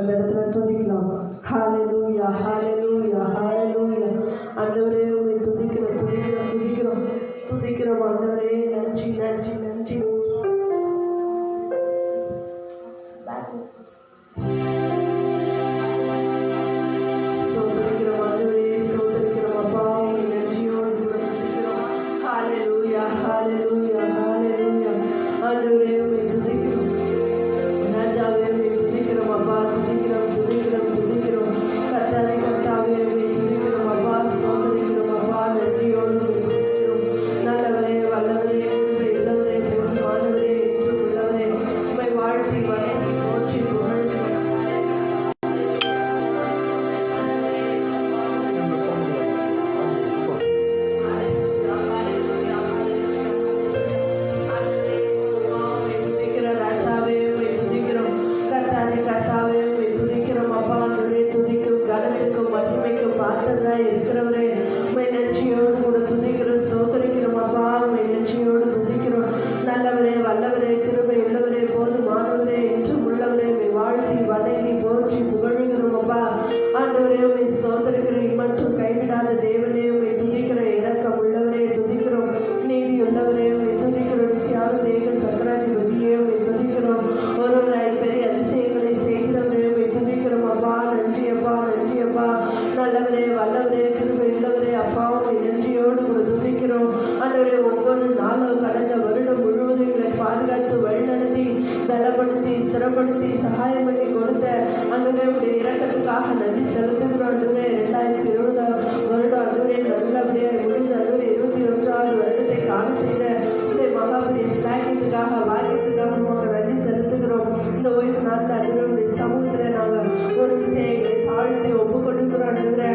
அந்த இடத்துல துதிக்கலாம். ஹalleluya ஹalleluya ஹalleluya. ஆண்டவரே உம்மை துதிக்கிறோம் துதிக்கிறோம் துதிக்கிறோம் துதிக்கிறோம் ஆண்டவரே. நன்றி நன்றி நன்றி. ஸ்தோத்திரிக்கிறோம் ஆண்டவரே, ஸ்தோத்திரிக்கிறோம் அப்பா. உம்மை நன்றியோடு கூட துதிக்கிறோம். ஹalleluya ஹalleluya ஹalleluya. ஆண்டவரே உம்மை துதிக்கிறோம். ராஜாவே உம்மை துதிக்கிறோம் அப்பா. துதிக்கிறோம் துதிக்கிறோம் துதிக்கிறோம். கர்த்தாவே கர்த்தாவே உம்மை துதிக்கிறோம் அப்பா. ஸ்தோத்திரிக்கிறோம் அப்பா. நன்றியோடு உம்மை துதிக்கிறோம். நல்லவரே வல்லவரே கிருபை உள்ளவரே போதுமானவரே என்றும் உள்ளவரே உம்மை வாழ்த்தி வணங்கி போற்றி புகழ்கிறோம். இருக்கிறவரே உம்மை நன்றியோடு கூட துதிக்கிறோம் ஸ்தோத்திரிக்கிறோம் அப்பா. உம்மை நன்றியோடு துதிக்கிறோம். நல்லவரே வல்லவரே கிருபை உள்ளவரே போதுமானவரே என்றும் உள்ளவரே உம்மை வாழ்த்தி வணங்கி போற்றி புகழ்கிறோம் அப்பா. ஆண்டவரே உம்மை ஸ்தோத்திரிக்கிறோம். மற்றும் கைவிடாத தேவனே உம்மை துதிக்கிற இரக்கம் உள்ளவரே துதிக்கிறோம். நீதி உள்ளவரே உம்மை துதிக்கிறோம். நித்தியான தேக சக்கராதிபதியே உம்மை துதிக்கிறோம். ஒருவராய் பெரிய அதிசயங்களை செய்கிறவரே உம்மை துதிக்கிறோம் அப்பா. நன்றி அப்பா நன்றி அப்பா. நல்லவரே வல்லவரே கிருபை உள்ளவரே அப்பா உம்மை நன்றியோடு கூட துதிக்கிறோம். ஆண்டவரே ஒவ்வொரு நாளும் கடந்த வருடம் முழுவதும் எங்களை பாதுகாத்து வழிநடத்தி பலப்படுத்தி ஸ்திரப்படுத்தி சகாயம் பண்ணி கொடுத்த ஆண்டவரே உடைய இரக்கத்துக்காக நன்றி செலுத்துகிறோம். ஆண்டவரே 2020 வருடம் ஆண்டவரே நல்லபடியாக முடிந்த ஆண்டவரே 21வது வருடத்தை காண செய்த உடைய மகாபுரிய ஸ்நாக்கியத்துக்காக வாக்கியத்துக்காக நாங்கள் நன்றி செலுத்துகிறோம். இந்த ஓய்வு நாளில் ஆண்டவருடைய சமூகத்தில் நாங்கள் ஒரு விஷயங்களை தாழ்த்தி ஒப்பு கொடுக்கிறோம். ஆண்டவரே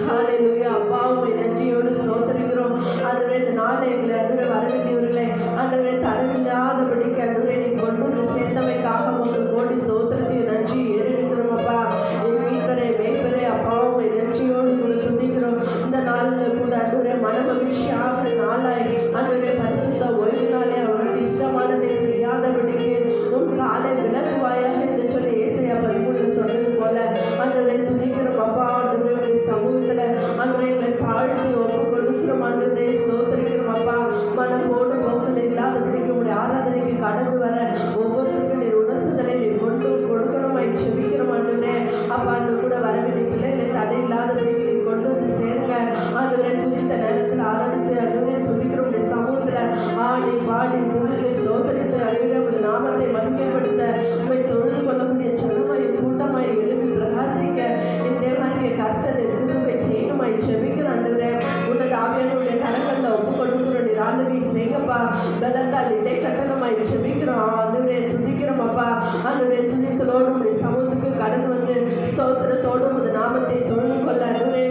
ஹalleluya அப்பா உம்மை நன்றியோடு ஸ்தோத்திரிக்கிறோம். ஆண்டவரே இந்த நாளை எங்களை ஆண்டவரே வரவேண்டியவர்களே ஆண்டவரே தரவில்லாதபடிக்கு ஆண்டவரே நீங்க கொண்டு வந்து சேர்ந்தமைக்காக உங்கள் கோடி ஸ்தோத்திரத்தை நன்றி ஏறெடுக்கிறோம் அப்பா. என் மீட்பரே மேய்ப்பரே அப்பா உம்மை நன்றியோடு கூட துதிக்கிறோம். இந்த நாளில் கூட ஆண்டவரே மன மகிழ்ச்சியாக நாளாய் ஆண்டவரே பரிசுத்த ஓய்வு நாளே அவனுக்கு இஷ்டமானதை செய்யாதபடிக்கு உன் காலை விளக்குவாயாக என்று சொல்லி ஏசாயா 13 சொன்னது போல ஆண்டவரே துதிக்கிறோம் அப்பா. ஆண்டவரே சமூகத்தில் ஆண்டவரே எங்களை தாழ்த்தி ஒப்பு கொடுக்கிறோம். ஆண்டவரே ஸ்தோத்திரிக்கிறோம் அப்பா. மனம் போடு போக்கில் இல்லாதபடிக்கு உங்களுடைய ஆராதனைக்கு கடந்து வர ஒவ்வொருத்தருக்கும் நீர் உணர்த்துதலை நீர் கொண்டு கொடுக்கணுமாய் செபிக்கிறோம். ஆண்டவரே அப்பா அன்று கூட வரவேண்டிய பிள்ளைகளை தடை இல்லாதபடிக்கு நீர் கொண்டு வந்து சேருங்க. ஆண்டவரே துதித்த நேரத்தில் ஆரம்பித்து ஆண்டவரே துதிக்கிறோம். சமூகத்தில் ஆடி பாடி துதித்து ஸ்தோத்திரித்து ஆண்டவரே உங்கள் நாமத்தை மகிமைப்படுத்த உண்மை தொழுது கொள்ளக்கூடிய சனமாய் கூட்டமாய் எழுப்பி பிரகாசிக்க என் தேவனாகிய கர்த்தர் கிருபை செய்யணுமாய் செபிக்கிற ஆண்டவரே உன்னத ஆவியானுடைய கரங்களில் ஒப்பு கொடுக்கிறோம். நீர் ஆண்டவரை செய்யப்பா. பலத்தால் இடை கட்டணமாய் செபிக்கிறோம். ஆண்டவரே துதிக்கிறோம் அப்பா. ஆண்டவரே துதித்தலோடு உடைய சமூகத்துக்கு கடன் வந்து ஸ்தோத்திரத்தோடு உமது நாமத்தை தொழுது கொள்ள ஆண்டவரே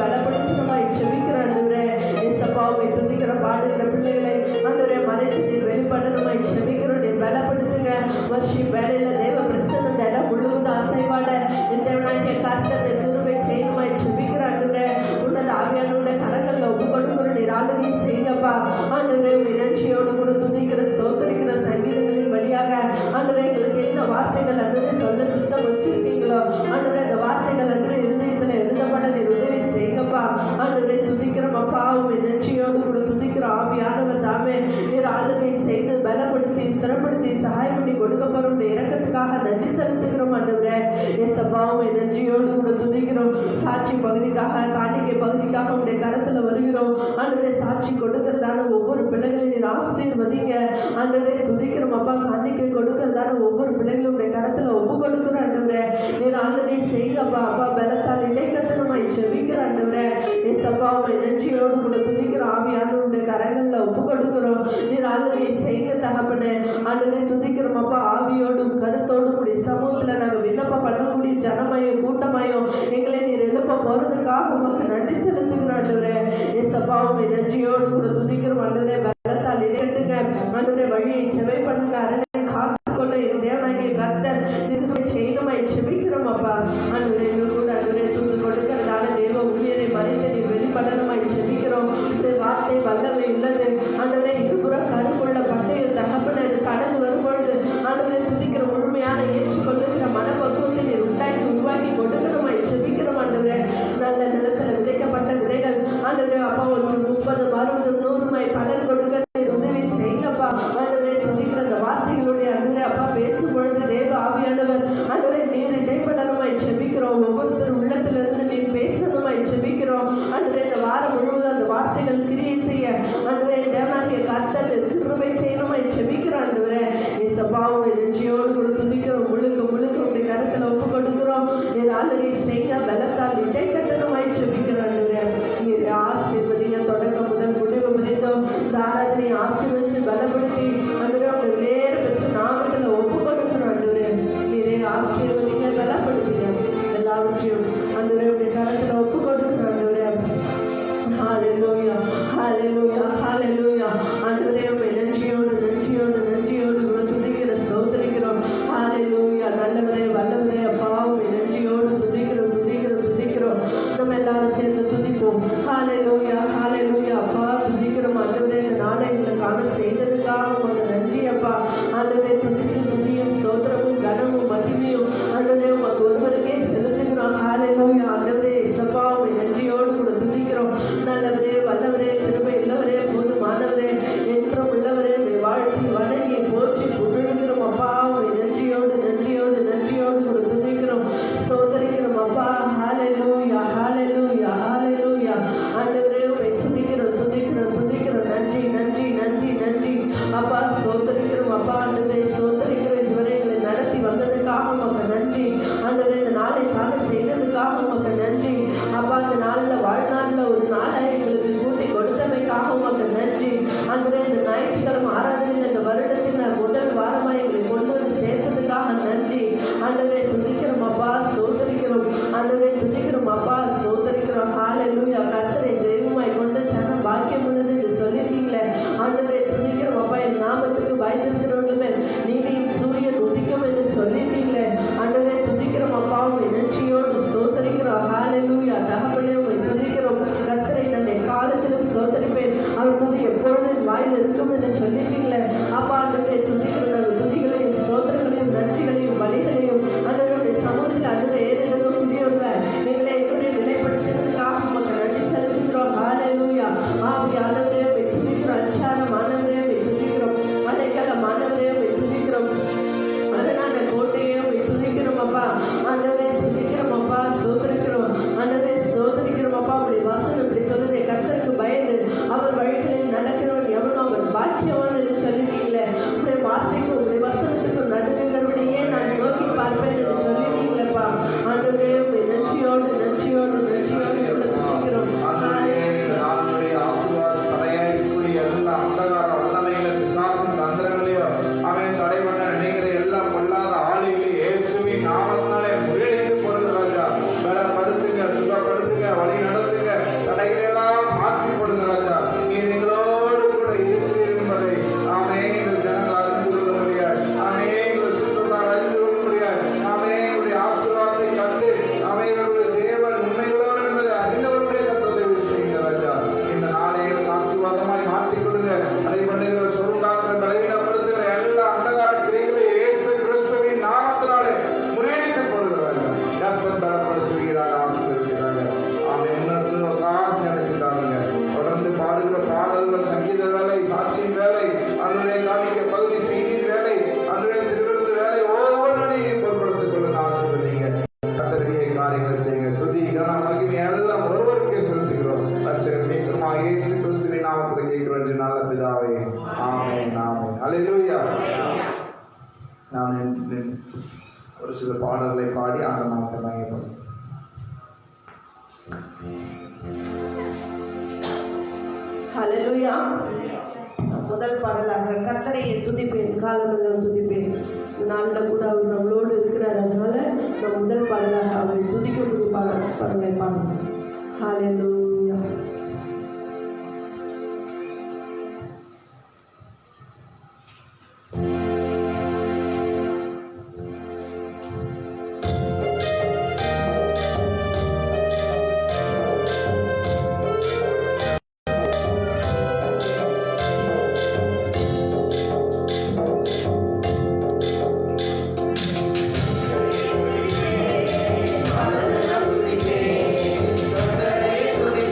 பலப்படுத்தணுமாய் செபிக்கிற ஆண்டவரே இயேசப்பா உம்மை துதிக்கிற பாடுகிற பிள்ளைகளை ஆண்டவரே மறைத்து நீர் வெளிப்படணுமாய் செபிக்கிறோம். நீர் பலப்படுத்துங்க. வர்ஷிப் வேலையில் தேவ பிரசன்ன இந்த இடம் முழுவதும் அசைவாட என் தேவனாகிய கர்த்தர் கிருபை செய்யணுமாய் செபிக்கிற ஆண்டவரே உன்னத ஆவியானுடைய கரங்களில் ஒப்பு கொடுக்கிறோம். நீர் ஆளுகை செய்யப்பா. ஆண்டவரே உம்மை நன்றியோடு கூட துதிக்கிற ஸ்தோத்திரிக்கிற சங்கீதங்களின் வழியாக ஆண்டவரே எங்களுக்கு என்ன வார்த்தைகள் ஆண்டவரே சொல்ல சுத்தம் வச்சிருக்கீங்களோ ஆண்டவரே அந்த வார்த்தைகள் ஆண்டவரே இருதயத்தில் எழுதப்பட நீர் உதவி செய்யப்பா. ஆண்டவரே துதிக்கிறோம் அப்பா. உம்மை நன்றியோடு கூட துதிக்கிற ஆவியானவர் தாமே நீர் ஆளுகை செய்து பலப்படுத்தி ஸ்திரப்படுத்தி சகாயம் பண்ணி கொடுக்க போறோம். இரக்கத்துக்காக நன்றி செலுத்துகிறோம். ஆண்டவரே இயேசப்பா உம்மை நன்றியோடு கூட துதிக்கிறோம். சாட்சி பகுதிக்காக காணிக்கை பகுதிக்காக உடைய கரத்தில் வருகிறோம். ஆண்டவரே சாட்சி கொடுக்கிறதான ஒவ்வொரு பிள்ளைகளையும் நீர் ஆசீர்வதிங்க. ஆண்டவரே துதிக்கிறோம் அப்பா. காணிக்கை கொடுக்கிறதான ஒவ்வொரு பிள்ளைகளும் உடைய கரத்தில் ஒப்பு கொடுக்கிறோம். ஆண்டவரே நீர் ஆளுகை செய்யப்பா. அப்பா பலத்தால் இடைக்கட்டணமாய் செபிக்கிற ஆண்டவரே இயேசப்பா உம்மை நன்றியோடு கூட துதிக்கிற ஆவியானவருடைய கரங்களில் ஒப்பு கொடுக்கிறோம். நீர் ஆளுகை செய்ய தகப்பனே. ஆண்டவரே துதிக்கிறோம் அப்பா. ஆவியோடும் கருத்தோடும் உடைய சமூகத்தில் நாங்கள் விண்ணப்பம் பண்ணக்கூடிய ஜனமாயும் கூட்டமாயும் எங்களை நீர் எழுப்ப போறதுக்காக உமக்கு நன்றி செலுத்துகிறோம். ஆண்டவரே இயேசப்பா உம்மை நன்றியோடு கூட துதிக்கிறோம். ஆண்டவரே பலத்தால் இடையட்டுங்க. ஆண்டவரே வழியை செவை பண்ணுங்க. அரணை காத்துக்கொள்ள என் தேவனாகிய கர்த்தர் கிருபை செய்யணுமாய் செபிக்கிறோம் அப்பா. ஆண்டவரே கூட ஆண்டவரே தூது கொடுக்கிறதான தேவ ஊழியரை மறைத்து நீர் வெளிப்படணுமாய் செபிக்கிறோம். வார்த்தை வல்லமை உள்ளது. ஆண்டவரே இருபுறம் கருப்புள்ள பட்டயம் தகப்பன இது கடந்து வரும்பொழுது ஆண்டவரே துதிக்கிற முழுமையான ஏற்றுக்கொள்ளுகிற மனப்பக்குவம் ஆளுகை செய்ய பலத்தால் இட்டை கட்டணமாய் செபிக்கிறோம். நீர் ஆசீர்வதிங்க. தொடக்கம் முதல் முடிவு வரைக்கும் இந்த ஆராதனை ஆசீர்வதிச்சு பலப்படுத்தி அந்த வேறு பெற்ற நாமத்தில் ஒப்பு கொடுக்கிறோம். நீரே ஆசீர்வதிங்க, பலப்படுத்திங்க. எல்லாவற்றையும் அந்த காலத்தில் ஒப்பு கொடுக்கிறோம். ஹல்லேலூயா, ஹல்லேலூயா, ஹல்லேலூயா. ஆண்டவரே நன்றியோடு நன்றியோடு நன்றியோடு துதிக்கிற ஸ்தோத்திரிக்கிறோம். ஹல்லேலூயா. நல்லவரே வல்லவரே அப்பாவும் நன்றியோடு துதிக்கிறோம் துதிக்கிறோம் துதிக்கிறோம். நம்ம எல்லாரும் சேர்ந்து துதிப்போம். ஹல்லேலூயா, ஹல்லேலூயா. அப்பா துதிக்கிறோம். ஆண்டவரே இந்த நாளை இந்த காலம் செய்ததுக்காக உங்களுக்கு நன்றி அப்பா. ஆண்டவரே துதித்து துதியும் ஸ்தோத்திரமும் கனமும் மகிமையும் ஆண்டவரே உமக்கு ஒருவருக்கே செலுத்துகிறோம். ஹல்லேலூயா. ஆண்டவரே இசப்பாவும் நன்றியோடு கூட துதிக்கிறோம். நல்லவரே வல்லவரே கிருபை உள்ளவரே போதுமானவரே என்றும் உள்ளவரே வாழ்த்தி வணங்கி போற்றி புகழுகிறோம் அப்பா. நன்றியோடு நன்றியோடு நன்றியோடு கூட துதிக்கிறோம் ஸ்தோத்தரிக்கிறோம் அப்பா. ஹல்லேலூயா, ஹல்லேலூயா, ஹல்லேலூயா. ஆண்டவரே உம்மை துதிக்கிறோம் துதிக்கிறோம் துதிக்கிறோம். நன்றி நன்றி நன்றி நன்றி அப்பா. ஸ்தோத்தரிக்கிறோம் அப்பா. ஆண்டவரே ஸ்தோத்தரிக்கிறோம். இதுவரை எங்களை நடத்தி வந்ததுக்காக உமக்கு நன்றி. ஆண்டவரே இந்த நாளை தாங்க செய்ததுக்காக உமக்கு நன்றி அப்பா. இந்த நாளில் வாழ்நாளில் ஒரு நாளை எங்களுக்கு கூட்டி கொடுத்தமைக்காக உமக்கு நன்றி. ஆண்டவரே இந்த ஞாயிற்றுக்கிழமை ஆராதனையில் இந்த வருடத்தில் முதல் வாரமாக எங்களை கொண்டு வந்து சேர்த்ததுக்காக நன்றி. ஆண்டவரே துதிக்கிறோம் அப்பா, ஸ்தோத்தரிக்கிறோம். ஆண்டவரே துதிக்கிறோம் அப்பா, ஸ்தோத்தரிக்கிறோம். ஹல்லேலூயா. கர்த்தரை ஜெயமாய் கொண்டு சனம் பாக்கியம் உள்ளது என்று சொல்லியிருக்கீங்களே. ஆண்டவரே துதிக்கிறோம் அப்பா. என் நாமத்துக்கு பயந்திருக்கிறவர்களுமே நீதியின் சூரியன் உதிக்கும் என்று சொல்லியிருக்கீங்களே. ஆண்டவரே துதிக்கிறோம் அப்பா. நன்றியோடு ஸ்தோத்தரிக்கிறோம். ஹல்லேலூயா. தகப்பனே உம்மை துதிக்கிறோம். கர்த்தரை நான் எக்காலத்திலும் ஸ்தோத்தரிப்பேன். அவர் துதி எப்பொழுதும் வாயில் இருக்கும் என்று சொல்லியிருக்கீங்களே அப்பா. ஆண்டவரே துதிக்கிறோம். துதிகளையும் ஸ்தோத்திரங்களையும் நன்றிகளையும் பலிகளையும் ஆண்டவருடைய சமூகத்தில் ஆண்டவரே ஏறிடும் புதியவங்க எங்களை எப்படி நிலைப்படுத்துறதுக்காக உமக்கு நன்றி செலுத்துகிறோம். ஹல்லேலூயா. ஆவியானவரே உம்மை துதிக்கிறோம். அச்சாரம் ஆனவரே உம்மை துதிக்கிறோம். அடைக்கலம் ஆனவரே உம்மை துதிக்கிறோம். அதனால கோட்டையே உம்மை துதிக்கிறோம் அப்பா. ஆண்டவரே துதிக்கிறோம் அப்பா, ஸ்தோத்திரிக்கிறோம். ஆண்டவரே ஸ்தோத்திரிக்கிறோம் அப்பா. அப்படி வாசனம் இப்படி சொல்லுதே, கர்த்தருக்கு பயந்து அவர் வழிகளில் நடக்கிறவன் எவனோ அவன் பாக்கியவான் என்று சொல்லிட்டீங்களே. உடைய வார்த்தைக்கும் உடைய வசனத்துக்கும் நடுநிலபடியே நான் நோக்கி பார்ப்பேன் என்று சொல்லிட்டீங்களேப்பா. ஆண்டவரே உம்மை நன்றியோடு நன்றியோடு நன்றியோடு துதிக்கிறோம். எல்லா அந்தகார வல்லமைகளை பிசாசின் தந்திரங்களையும் அவன் தடை பண்ண நினைக்கிற எல்லா பொல்லாத ஆளுகளையும் இயேசுவின் நாமத்தினாலே முறியடித்து போடுங்க. பலப்படுத்துங்க, சுகப்படுத்துங்க, வழி நடத்துங்க, தடைகளை எல்லாம் மாற்றி போடுங்க ராஜா. நீர் எங்களோடு கூட இருக்கிறீர் என்பதை ஆமே எங்கள் ஜனங்கள் அறிந்து கொள்ள முடியாது. ஆமே எங்கள் சுற்றத்தார் அறிந்து கொள்ள முடியாது. ஆமே எங்களுடைய ஆசீர்வாதத்தை கண்டு அவைகளுடைய தேவன் உண்மைகளோடு என்பதை அறிந்து கொள்ளுடைய கர்த்தரை செய்யுங்க ராஜா. இந்த நாளை எங்களுக்கு ஆசீர்வாதமாய் மாற்றிக் கொடுங்க. அதை பண்ணுகிற சொருங்காற்ற பலவீனப்படுத்துகிற எல்லா அந்தகார கிரைகளையும் இயேசு கிறிஸ்துவின் நாமத்தினாலே முறியடித்து போடுகிறாங்க. கர்த்தர் பலப்படுத்துகிறாங்க, ஆசீர்வதிக்கிறாங்க. ஆமே உணர்ந்து காசு நடத்திட்டாருங்க. தொடர்ந்து பாடுகிற பாடல்கள், சங்கீத வேலை, சாட்சியின் வேலை, அன்றைய காணிக்க பகுதி செய்தியின் வேலை, அன்றைய திருவிருந்து வேலை ஒவ்வொன்றையும் பொருட்படுத்திக் கொள்ளுங்க. ஆசீர்வதிங்க. கர்த்தருடைய காரியங்கள் செய்யுங்க. துதி கனம் மகிமை எல்லாம் ஒருவருக்கே செலுத்துகிறோம். ரட்சகர் இயேசு கிறிஸ்துவின் நாமத்தில் கேட்கிறோம் நல்ல பிதாவே. ஆமென், ஆமென். ஹல்லேலூயா. நான் ஒரு சில பாடல்களை பாடி ஆண்டவர் நாமத்தை மகிமைப்படுத்துகிறேன். ஹல்லேலூயா. முதல் பாடலாக கர்த்தரை துதிப்பேன், காலமெல்லாம் துதிப்பேன். நாளில் கூட அவர் நம்மளோடு இருக்கிறார். அதனால நம்ம முதல் பாடலாக அவரை துதிக்கக்கூடிய பாடலை பாடணும். ஹல்லேலூயா. துதிப்பேன்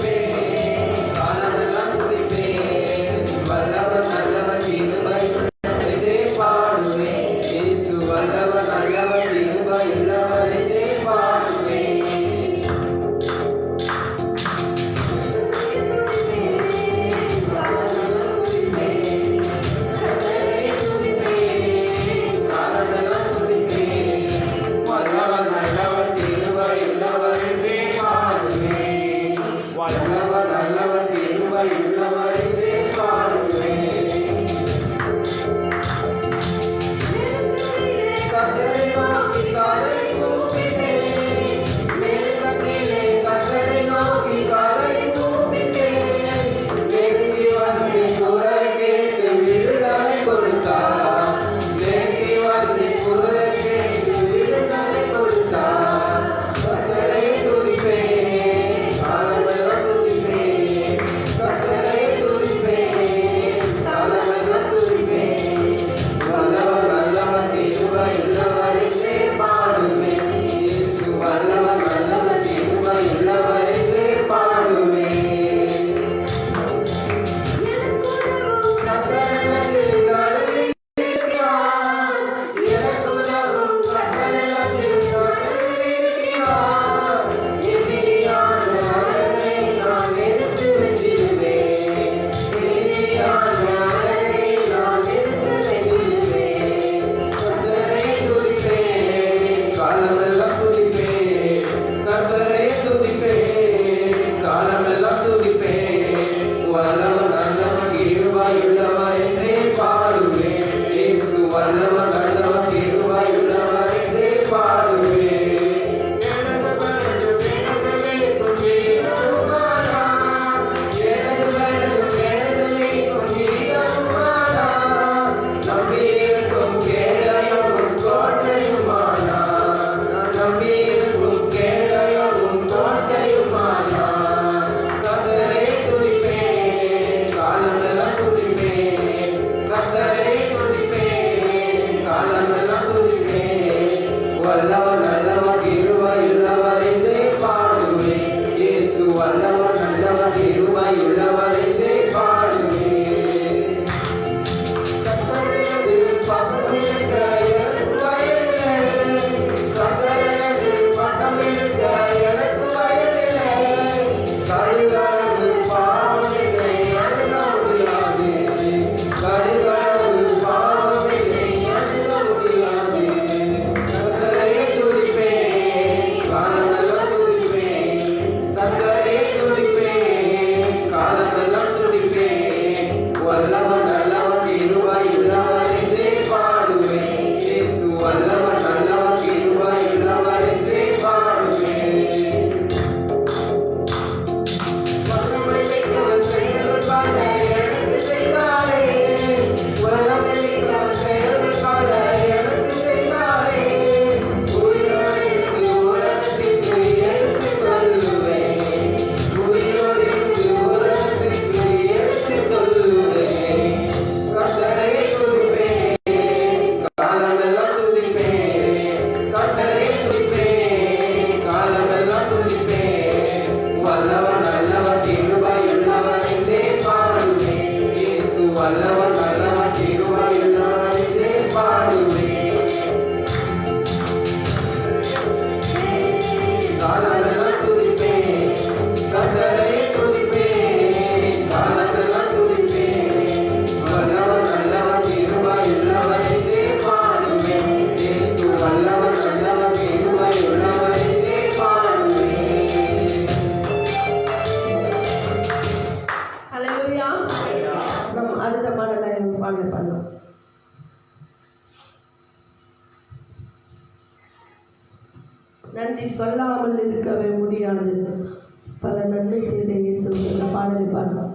வல்லவர் நல்லவர் கிருபையுள்ளவர் என்றே பாடுவேன். இயேசு வல்லவர் நல்லவர் கிருபையுள்ளவர் என்றே பாடுவேன். கர்த்தரது பக்கமிருக்க எனக்கு பயமில்லை. கர்த்தரது பக்கமிருக்க எனக்கு பயமில்லை. கடுகளவு பாவமில்லை அணுக முடியாது. கடுகளவு பாவமில்லை அணுக முடியாது. கர்த்தரையே துதிப்பேன், காலமெல்லாம் துதிப்பேன். கர்த்தரையே துதிப்பேன், காலமெல்லாம் துதிப்பேன். வல்லவர் நல்லவர் கிருபையுள்ளவர் என்றே பாடுவேன். இயேசு வல்லவர் நல்லவர் கிருபையுள்ளவர் என்றே பாடுவேன். வல்லமை மிக்கவர் செயல்கள் பல எனக்கு செய்தாரே. வல்லமை மிக்கவர் செயல்கள் பல எனக்கு செய்தாரே. உயிரோடிருந்து உலகத்திற்கு எடுத்துச் சொல்லுவேன். உயிரோடிருந்து உலகத்திற்கு எடுத்துச் சொல்லுவேன். கர்த்தரையே துதிப்பேன், காலமெல்லாம் துதிப்பேன். கர்த்தரையே துதிப்பேன், காலமெல்லாம் துதிப்பேன். வல்லவர் நல்லவர் கிருபையுள்ளவர் என்றே பாடுவேன். இயேசு வல்லவர் நல்லவர் கிருபையுள்ளவர் என்றே பாடுவேன். காலமெல்லாம் துதிப்பேன், கர்த்தரையே துதிப்பேன். காலமெல்லாம் துதிப்பேன். வல்லவர் நல்லவர் கிருபையுள்ளவர் என்றே பாடுவேன். இயேசு வல்லவர் நல்லவர் கிருபையுள்ளவர் என்றே பாடுவேன். ஹல்லேலூயா. நம் அடுத்த பாடலை பாடலாம். நன்றி சொல்லாமல் இருக்கவே முடியாது. பல நன்மை செய்த இயேசு என்ற பாடலை பாடலாம்.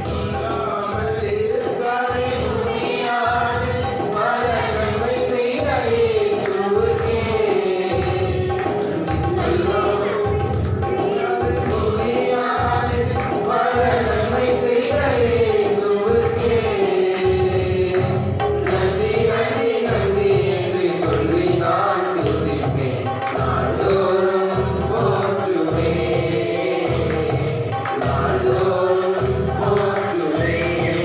சொல்லாமல் இருக்கவே முடியாது. பல நன்மை செய்த இயேசுவுக்கே. சொல்லாமல் இருக்கவே முடியாது. பல நன்மை செய்த இயேசுவுக்கே. நன்றி நன்றி நன்றி என்று சொல்லி நான் துதிப்பேன். நாள்தோறும் போற்றுவேன். நாள்தோறும் போற்றுவேன்.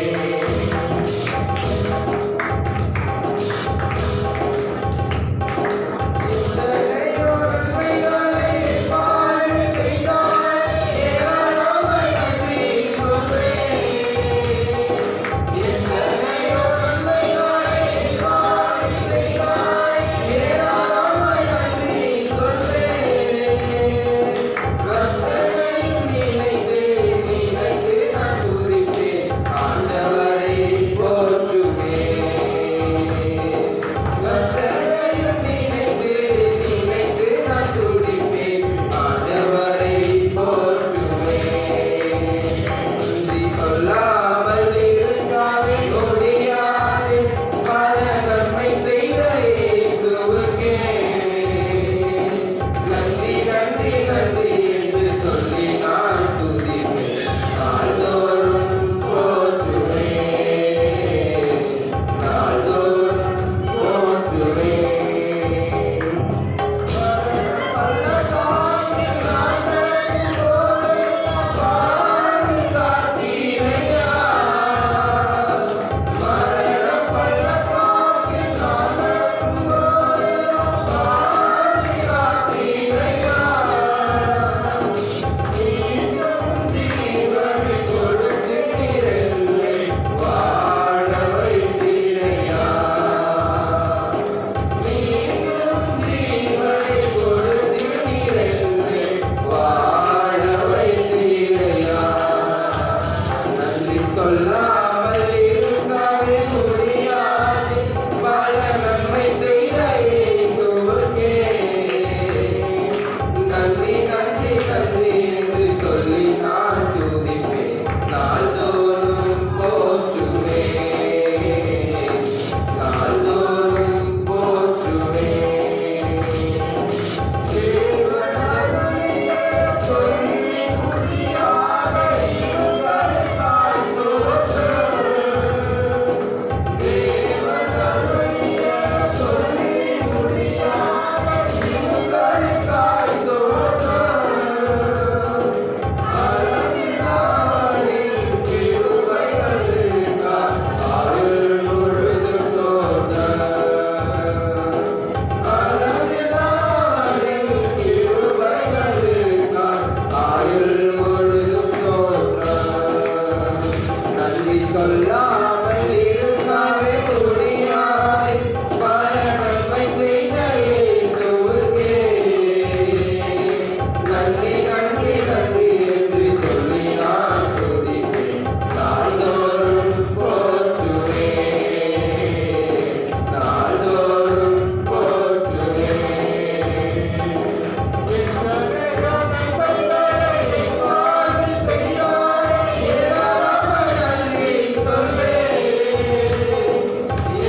எத்தனையோ நன்மைகளை பாடு செய்தாய். ஏராளமாய் நன்றி சொல்வேன். எத்தனையோ நன்மைகளை பாடு செய்தாய். ஏராளமாய் நன்றி சொல்வேன். கர்த்தரையும் நினைத்து நினைத்து நான் துதிப்பேன். ஆண்டவரை போற்றுவேன். கர்த்தரையும் நினைத்து நினைத்து நான் துதிப்பேன். ஆண்டவரை போற்றுவேன். நன்றி சொல்லாமல் இருக்கவே முடியாது. பல நன்மை செய்த இயேசுவுக்கே. நன்றி நன்றி நன்றி என்று சொல்லி நான் துதிப்பேன். நாள்தோறும் போற்றுவேன். நாள்தோறும் போற்றுவேன். பல காலங்கள் நான் பாடி காத்தீரையா. சொல்லாமல் இருக்கவே முடியாது பல நன்மை செய்த இயேசுவுக்கே நன்றி நன்றி நன்றி என்று சொல்லி நான் துதிப்பேன் நாள்தோறும் போற்றுவேன் நாள்தோறும் போற்றுவேன் தேவன் அருளிய சொல்லி முடியாத இன்பத்தாய் ஸ்தோத்திரம் தேவன் அருளிய சொல்லி முடியாத இன்பத்தாய் ஸ்தோத்திரம் அளவில்லாவின் கிருபைகளுக்காய் அருள் முழுதும் ஸ்தோத்திரம் அளவில்லாவின் கிருபைகளுக்காய் அருள் முழுதும் ஸ்தோத்திரம் நன்றி சொல்லாமல் இருக்கவே முடியாது பல நன்மை செய்த இயேசுவுக்கே நன்றி நன்றி நன்றி என்று சொல்லி நான் துதிப்பேன் நாள்தோறும் போற்றுவேன் நாள்தோறும் போற்றுவேன் எத்தனையோ நன்மைகளை என் வாழ்வில் செய்தார் ஏராளமான நன்றி சொல்வேன்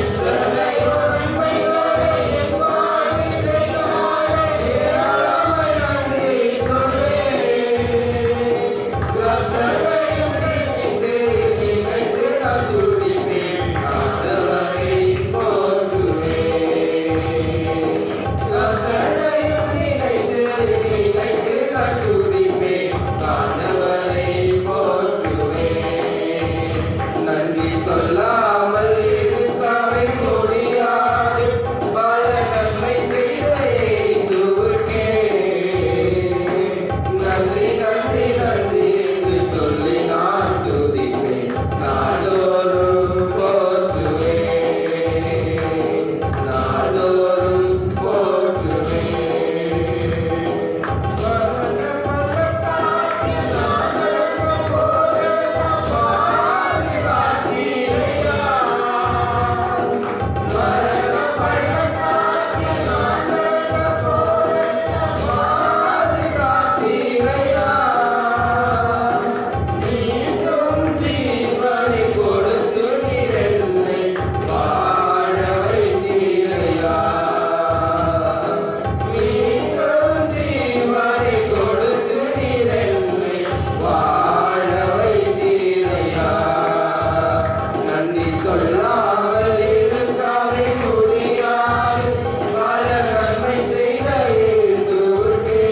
எத்தனையோ நன்மைகளை என் வாழ்வில் செய்தார் ஏராளமான நன்றி சொல்வேன் கர்த்தரையும் நினைத்து நினைத்து நான் துதிப்பேன் ஆண்டவரை போற்றுவேன் கர்த்தரையும் நினைத்து நினைத்து நான் துதிப்பேன் ஆண்டவரை போற்றுவேன் நன்றி சொல்லாமல் இருக்கவே முடியாது பல நன்மை செய்த இயேசுவுக்கே நன்றி நன்றி நன்றி என்று சொல்லி நான் துதிப்பேன் நாள்தோறும் போற்றுவேன் நாள்தோறும் போற்றுவேன் பரமபதத்தாகிய நாமம் போதெல்லாம் பாதுகாத்தீரையா மரணபதத்தாகிய நாமம் போதெல்லாம் பாதுகாத்தீரையா மீண்டும் ஜீவனை கொடுத்து நீர் என்னை வாழ வைத்தீரையா மீண்டும் ஜீவனை கொடுத்து நீர் என்னை வாழ வைத்தீரையா நன்றி சொல்லாமல் இருக்கவே முடியாது பல நன்மை செய்த இயேசுவுக்கே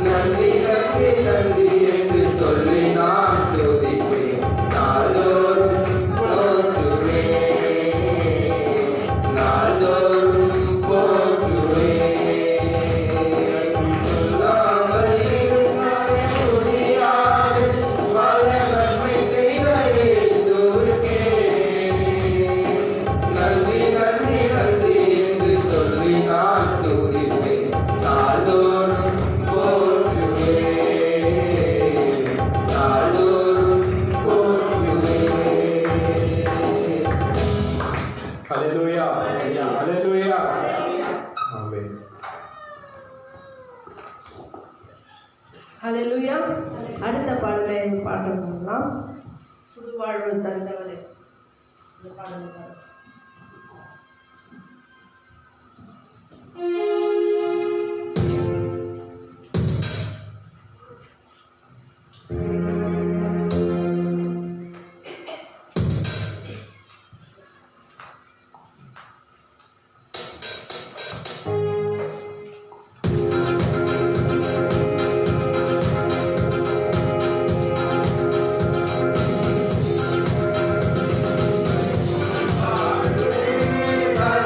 நன்றி நன்றி நன்றி என்று சொல்லி நான் துதிப்பேன் நாள்தோறும் போற்றுவேன் நாள்தோறும் போற்றுவேன் சொல்லாமல் இருக்கவே முடியாது பல நன்மை செய்த இயேசுவுக்கே நன்றி நன்றி நன்றி என்று சொல்லி நான் துதிப்பேன் நாள்தோறும் போற்றுவேன் நாள்தோறும் போற்றுவேன் ஹல்லேலூயா ஹல்லேலூயா ஆமென் ஹalleluya. அடுத்த பாடலை பாடலாம். புது வாழ்வு தந்தவரே. இந்த பாடலை பாடுங்க.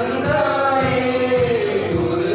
தந்தாயே புது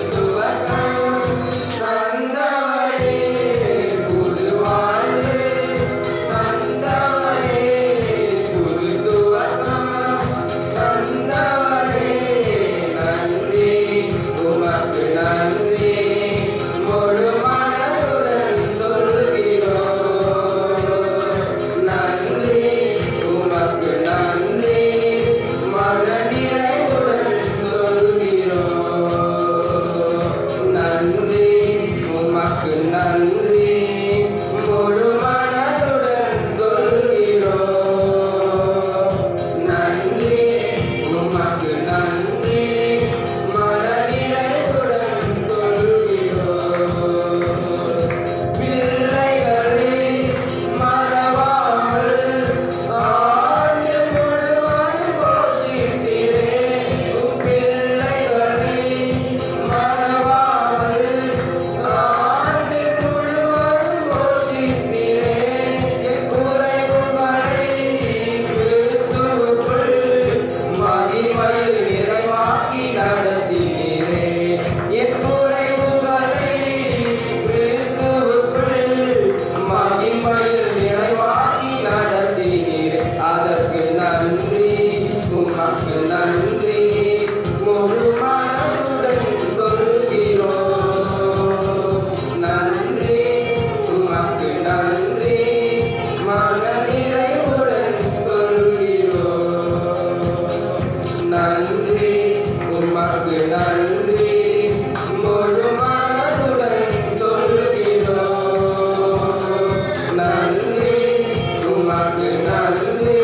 உமக்கு நன்றி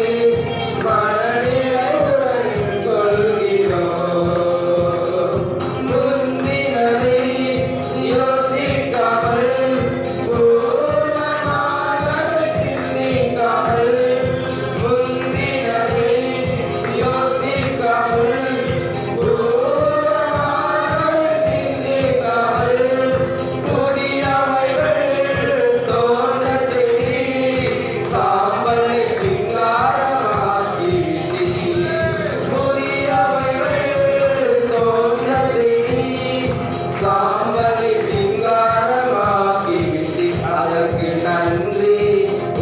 மனநிறைவுடன் சொல்கிறோம். முந்தினதை யோசிக்காமல் பூரணமானதை சிந்திக்காமல் முந்தினதை யோசிக்காமல் பூரணமானதை சிந்திக்காமல் புதியவைகள் தோன்றச் செய்தி சாம்பலை சிங்காரமாக்கி விட்டீர். புதியவைகள் தோன்றச் செய்தி சாம்பலை சிங்காரமாக்கி விட்டீர். அதற்கு நன்றி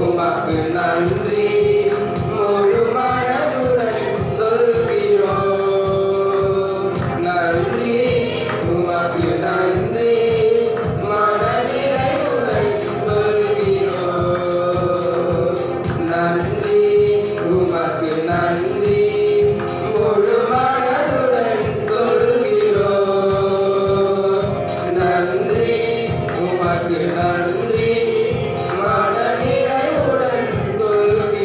உமக்கு நன்றி முழு மனதுடன் சொல்கிறோம். நன்றி உமக்கு நன்றி மனநிறைவுடன் சொல்கிறோம். நன்றி உமக்கு நன்றி முழு மனதுடன் சொல்கிறோம். நன்றி உமக்கு நன்றி மனநிறைவுடன் சொல்கிறோம்.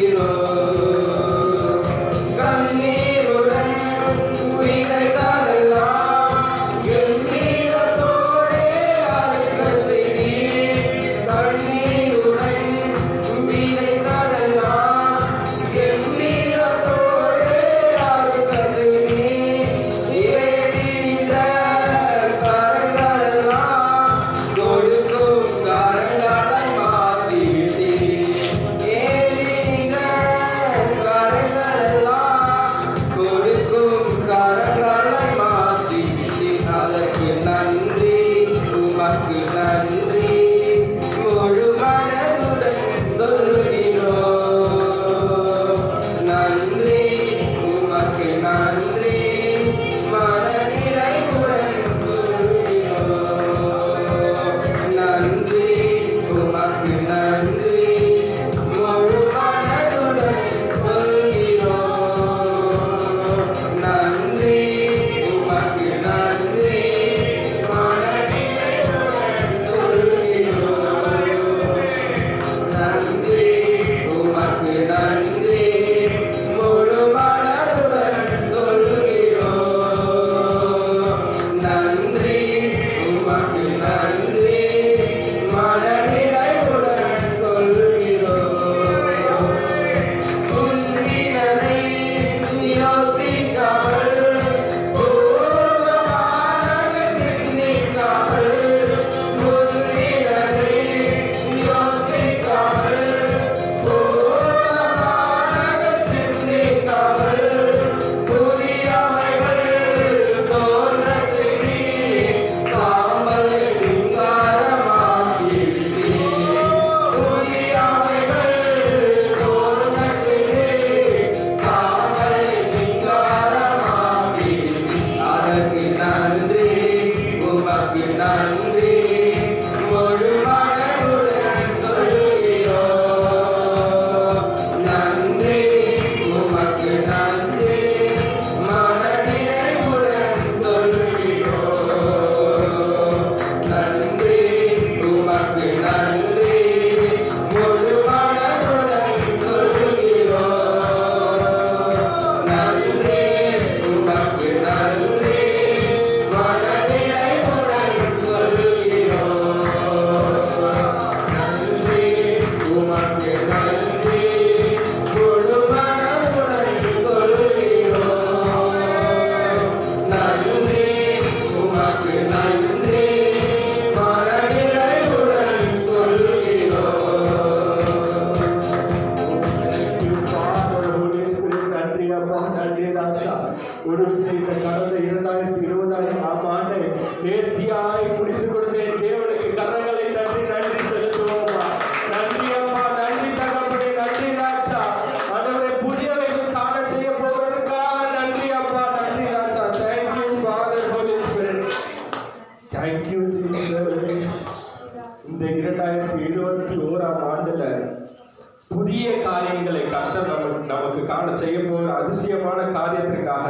காரியங்களை கர்த்தர் நமக்கு காண செய்ய போகிற அதிசயமான காரியத்திற்காக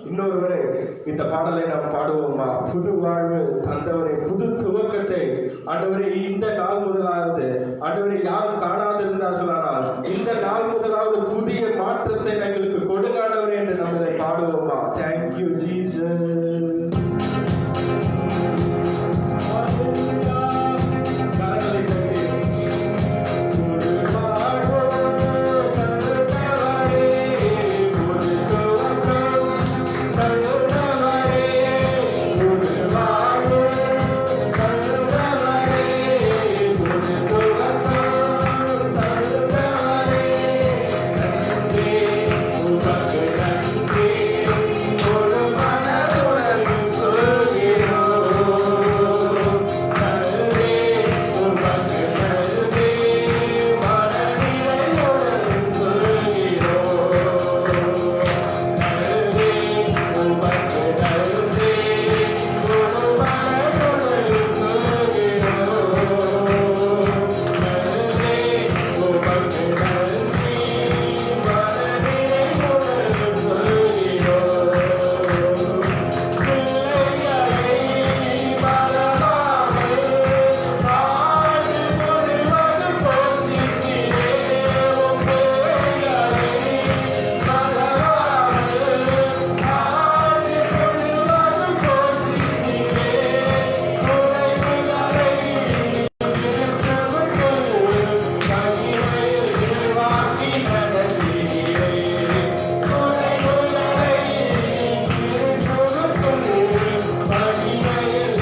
இன்னொருவரை இந்த பாடலை நாம் பாடுவோமா? புது வாழ்வு தந்தவரை, புது துவக்கத்தை ஆண்டவரே இந்த நாள் முதலாவது ஆண்டவரை யாரும் காணாதிருந்தார்களானால் இந்த நாள் முதலாவது